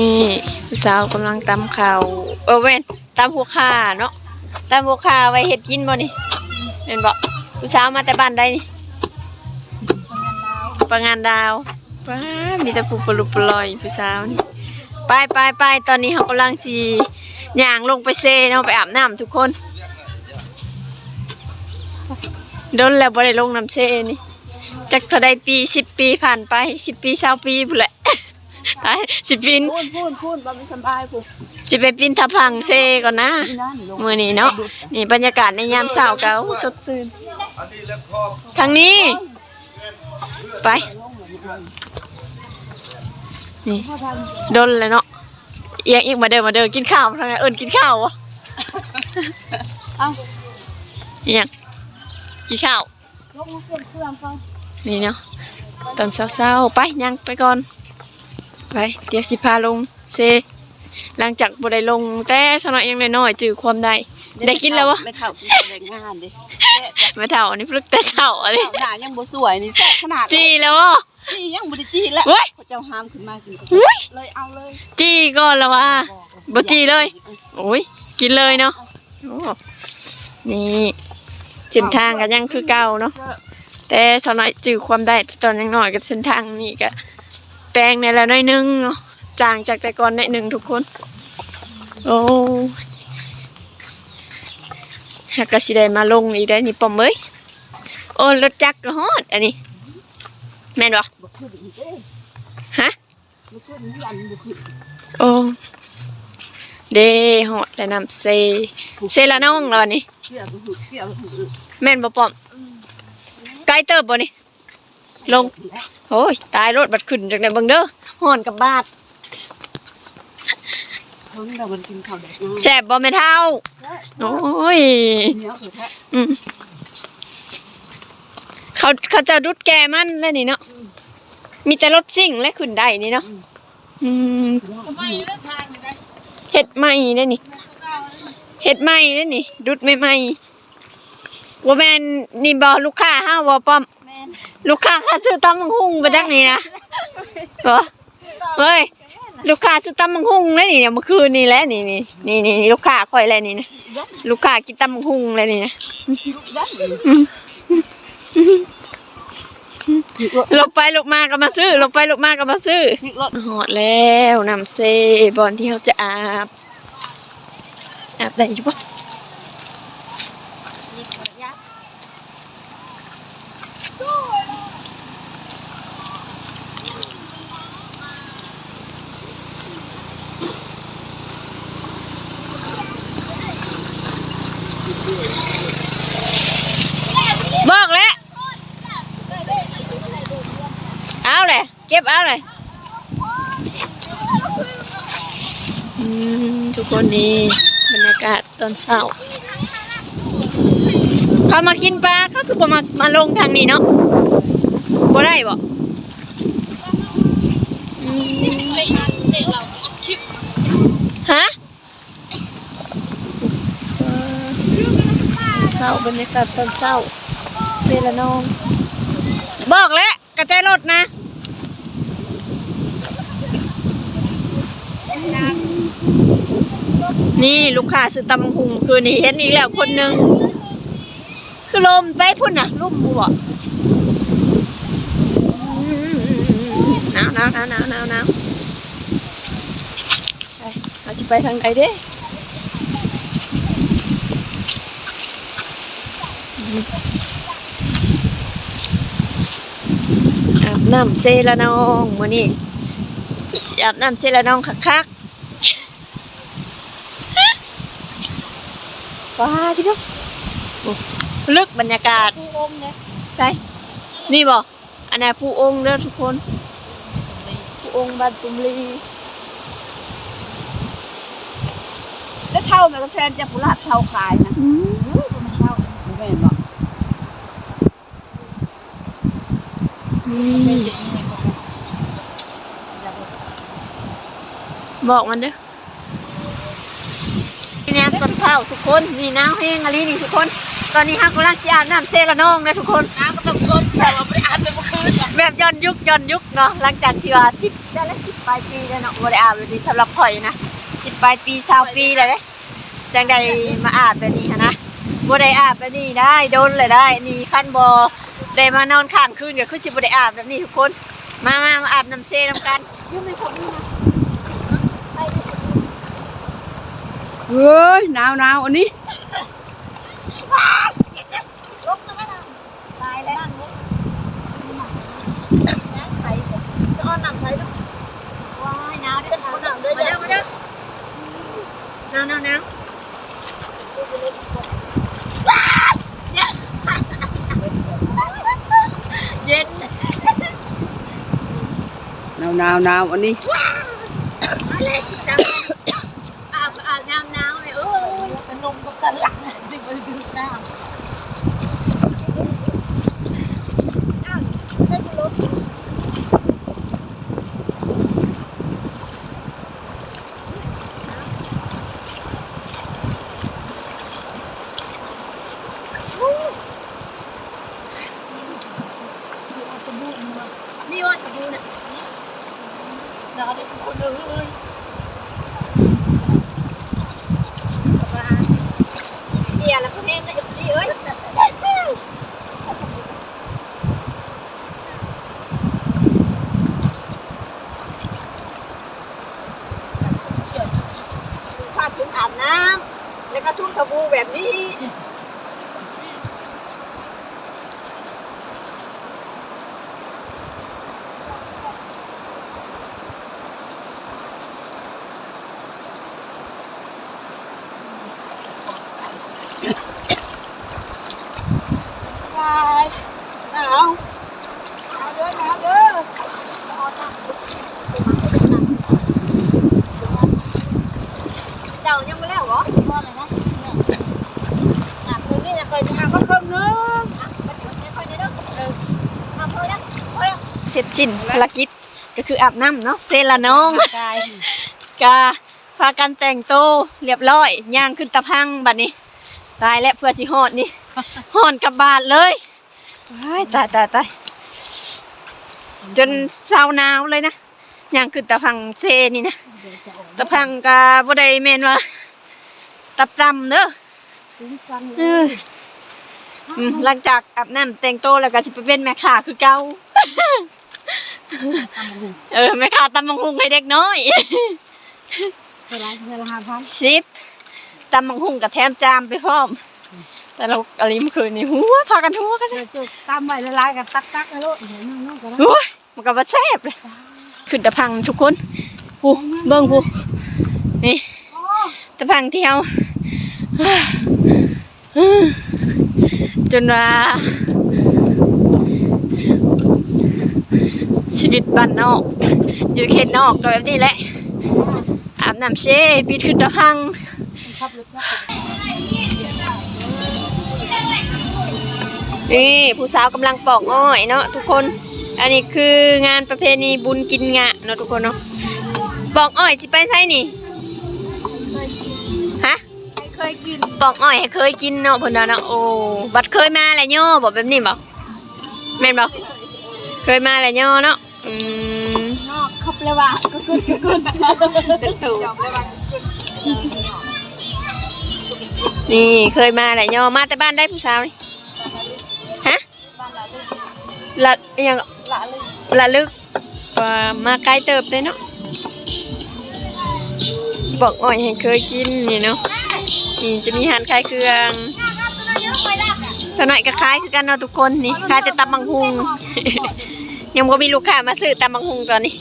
นี่ผู้สาวกำลังตำข้าวเว้นตำหัวข่าเนาะตำหัวข่าไว้เฮ็ดกินบ่นี่เห็นบ่ผู้สาวมาแต่บ้านใดนี่ปะงานดาวป้ามีแต่ผู้ปลุกปลอยผู้สาวนี่ไปตอนนี้เขากำลังสิย่างลงไปเซเนาะไปอาบน้ำทุกคนโดนแล้วบ่ได้ลงน้ำเซนี่จักเท่าใดปี10 ปีผ่านไป10 ปี20 ปีพุ่นแหละไปสิปีนพูนบ่มีสบายพูนสิไปปีนทับพังเซก่อนนะมื้อนี้เนาะนี่บรรยากาศในยามเช้าก็สดชื่นทางนี้ไปนี่ดนเลยเนาะเอียงมาเด้อกินข้าวทางไหนกินข้าววะเอาเอียงกินข้าวนี่เนาะตอนเช้าไปยังไปก่อนไปเดี๋ยวสิพาลงเซหลังจากบ่ได้ลงแต่สนอยังน้อยๆจื้อความได้กินแล้ววะไม่เท่าได้งานดิไม่เท่าอันนี้พลึกแต่เช้าอะไรหน้ายังบ่สวยนี่แซ่บขนาดจี้แล้ววะจี้ยังบ่ได้จี้แล้วเขาเจ้าห้ามขึ้นมากินเลยเอาเลยจี้ก่อนแล้ววะบ่จี้เลยโอ้ยกินเลยเนาะโอ้นี่เส้นทางก็ยังคือเก่าเนาะแต่สนอจื้อความได้ตอนยังน้อยก็เส้นทางนี่ก็แปลงในแล้วน้อยนึงเนาะต่างจากแต่ก่อนในหนึ่งทุกคนโอ้หากสิได้มาลงอีกได้นี่ปอมเอ้ยโอ้รถจักรก็ฮอดอันนี้แม่นบ่ฮะโอ้เด้ฮอดแล้วนำเซละน้องแล้วนี่แม่นบ่ปอมไกลเติบบ่นี่ลงโอ้ยตายรถบัดขึ้นจากไหนเบิ่งเด้อฮ้อนกับบาดแซ่บบ่แม่เฒ่าโอ้ยเขาจะดุดแกมันแล้วนี่เนาะมีแต่รถซิ่งและขึ้นได้นี่เนาะเฮ็ดใหม่ได้นี่เฮ็ดใหม่ได้นี่ดุดใหม่ๆว่าแม่นนี่บ่ลูกค้าเฮาบ่ป้อมลูกค้าซื้อตำบักหุ่งมาจากนี้นะเหรอเฮ้ยลูกค้าซื้อตำบักหุ่งแล้วนี่เนี่ยเมื่อคืนนี่แหละนี่ลูกค้าคอยอะไรนี่นะลูกค้ากินตำบักหุ่งอะไรนี่นะลงไปลงมาก็มาซื้อลงไปลงมาก็มาซื้อหอดแล้วนำเซบอลที่เขาจะอาบได้อยู่ปะบอกแล้วเอาเลยเก็บเอาเลยทุกคนนี่บรรยากาศตอนเช้าเขามากินปลาเขาคือมาลงทางนี้เนาะบ่ได้บ่ฮะเช้าบรรยากาศตอนเช้าเซละน้องบอกแล้วกระจายรถนะนี่ลูกค้าซื้อตำบักหุ่งคือนี่เห็นอีกแล้วคนหนึ่งคือลมไปพุ่นน่ะลุ่มบัวหนาวเราจะไปทางไหนเด้อาบน้ำเซละน้องมื้อนี้สิอาบน้ำเซละน้องคักว้าพี่น้องลึกบรรยากาศใช่นี่บ่อันนี้ผู้องค์เด้อทุกคนผู้องค์บ้านตุมลีแล้วเท่าแม่ก็แฟนจะผู้ลาดเท่าขายนะเท่าแม่บอกบอกมันเด้อนี่ตอนเช้าทุกคนนี่น้ำแห้งอะไรนี่ทุกคนตอนนี้ฮักกำลังสิอาบน้ำเซละน้องนะทุกคนน้ำก็ต้องทนแต่ว่าไม่ได้อาบเป็นเมื่อคืน แบบย้อนยุคเนาะหลังจากที่ว่า10ได้แล้ว10ปลายปีแล้วเนาะบ่ได้อาบเลยดีสำหรับข่อยนะ10ปลายปี20ปีแล้วเด้จังใดมาอาบแบบนี้หั้นนะบ่ได้อาบแบบนี้ได้โดนเลยได้นี่คันบ่ได้มานอนข้างคืนก็คือสิบ่ได้อาบแบบนี้ทุกคนมาอาบน้ำเซน้ำกันอยู่ในคนนี้นะไปในคนนี้ เฮ้ยหนาวอันนี้ ลบนะแม่นตายแล้วน้ำใสจะอ้อนน้ำใสด้วยว้ายหนาวดิหนาวด้วยจ้ะมาเด้อหนาวเย็น หนาวอันนี้ อะไรจังอาบน้ำหนาวเลยเป็นลมกับสันหลังดิบดื่มน้ำให้มันลดนี่ว่าสบู่เนี่ยเราได้ทุกคนเลยเบียร์แล้วก็แห้งได้กับจีเอ้ยพาถึงอาบน้ำแล้วก็ชุ่มสบู่แบบนี้ วายหนาวเด้อเจ้ายังไม่แล้วเหรอ พ่อเลยนะคืนนี้จะเคยจะอาบก็ครึ่งนึง เสร็จสิ้นภารกิจก็คืออาบน้ำเนาะเซละน้อง กาย กาพากันแต่งโตวเรียบร้อยย่างขึ้นตะพังบัดนี้ตายแล้วเพื่อสิฮอดนี่ ฮอดกับบาดเลยตายจนเศร้าหนาวเลยนะย่างขึ้นตะพังเซนี่นะตะพังกาบ่ได้แม่นว่าตับจำเด้อ ซึ้งฟังเล เอย อหลังจากอาบน้ำแต่งโตวแล้วก็สิไปเป็นแม่ค้าคือเก่า แม่ค้าตำบักหุ่งให้เด็กน้อย เท่าไรเงินละ5,000 10ตำบักหุ่งกับแถมจามไปพร้อมแต่เราอะไรเมื่อคืนนี่หัวพากันหัวกัน จุดตามใบละลายกับตักๆนะลูกเห็นน้องๆกันแล้ว โอ้ยมันก็ว่าแซ่บเลยขึ้นตะพังทุกคนปูเบิ่งปูนี่ตะพังเที่ยว จนว่าชีวิตบ้านนอกอยู่เขตนอกก็แบบนี้แหละอาบน้ำเช่ปีดขึ้นตะพัง ชอบลึกมาก นี่ผู้สาวกำลังปอกอ้อยเนาะทุกคนอันนี้คืองานประเพณีบุญกินงะเนาะทุกคนเนาะปอกอ้อยสิไปไสนี่ฮะ เคยกิน ปอกอ้อยให้เคยกินเนาะเพิ่นว่าเนาะโอ้บัดเคยมาแล้วย่อบ่แบบนี้บ่แม่นบ่เคยมาแล้วย่อเนาะนอกครบเลยว่ะก็ขึ้นจบเลยว่ะ นี่เคยมาแล้วย่อมาแต่บ้านได้ผู้สาวนี่ฮะ บ้านละลึก ละอิหยัง ละลึก ละลึกว่ามาไกลเติบเลยเนาะบอกอ้อยให้เคยกินนี่เนาะนี่จะมีอาหารคล้ายเครื่องสมัยก็คล้ายคือกันเนาะทุกคนนี่คล้ายแต่ตำบังฮุง ยังบ่มีลูกค้ามาซื้อตำบังฮุงตอนนี้